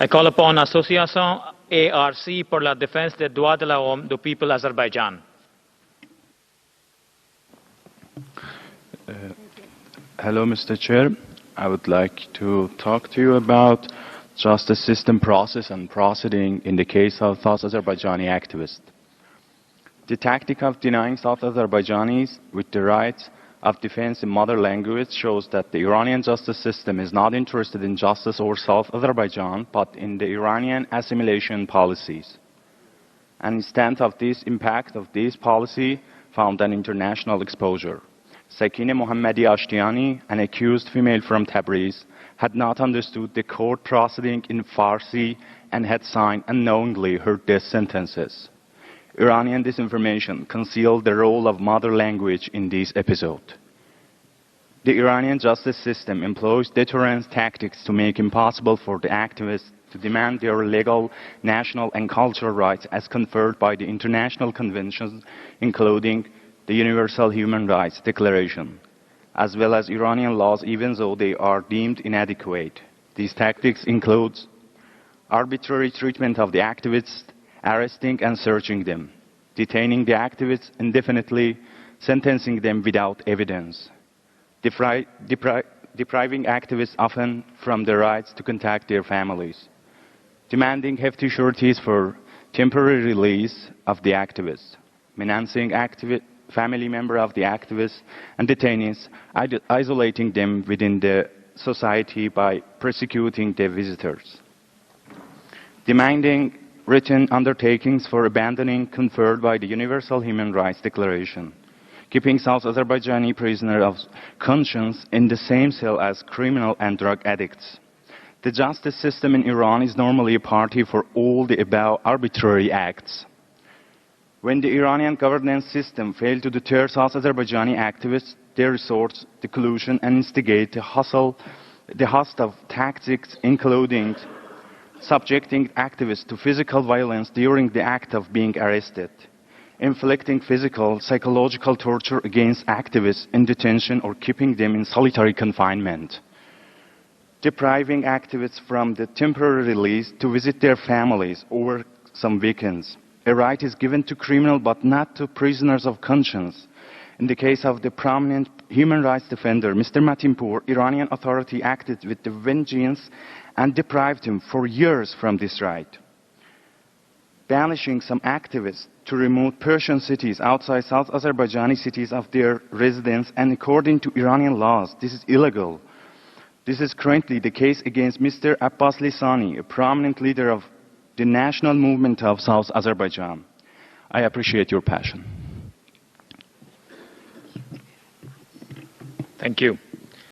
I call upon Association ARC pour la défense des droits de l'homme du peuple azerbaïdjan. Hello, Mr. Chair. I would like to talk to you about justice system process and proceeding in the case of South Azerbaijani activists. The tactic of denying South Azerbaijanis with the rights of defense in mother language shows that the Iranian justice system is not interested in justice over South Azerbaijan, but in the Iranian assimilation policies. And instead of this impact of this policy found an international exposure. Sakine Mohammadi Ashtiani, an accused female from Tabriz, had not understood the court proceeding in Farsi and had signed unknowingly her death sentences. Iranian disinformation concealed the role of mother language in this episode. The Iranian justice system employs deterrence tactics to make it impossible for the activists to demand their legal, national, and cultural rights as conferred by the international conventions, including the Universal Human Rights Declaration, as well as Iranian laws, even though they are deemed inadequate. These tactics include arbitrary treatment of the activists, arresting and searching them, detaining the activists indefinitely, sentencing them without evidence, depriving activists often from the rights to contact their families, demanding hefty sureties for temporary release of the activists, menacing family members of the activists and detainees, isolating them within the society by persecuting their visitors, demanding written undertakings for abandoning conferred by the Universal Human Rights Declaration, keeping South Azerbaijani prisoners of conscience in the same cell as criminal and drug addicts. The justice system in Iran is normally a party for all the above arbitrary acts. When the Iranian governance system failed to deter South Azerbaijani activists, they resort to collusion and instigate the host of tactics, including subjecting activists to physical violence during the act of being arrested, inflicting physical, psychological torture against activists in detention or keeping them in solitary confinement, depriving activists from the temporary release to visit their families over some weekends. A right is given to criminals but not to prisoners of conscience. In the case of the prominent human rights defender, Mr. Matinpour, Iranian authority acted with the vengeance and deprived him for years from this right. Banishing some activists to remote Persian cities outside South Azerbaijani cities of their residence, and according to Iranian laws, this is illegal. This is currently the case against Mr. Abbas Lisani, a prominent leader of the national movement of South Azerbaijan. I appreciate your passion. Thank you.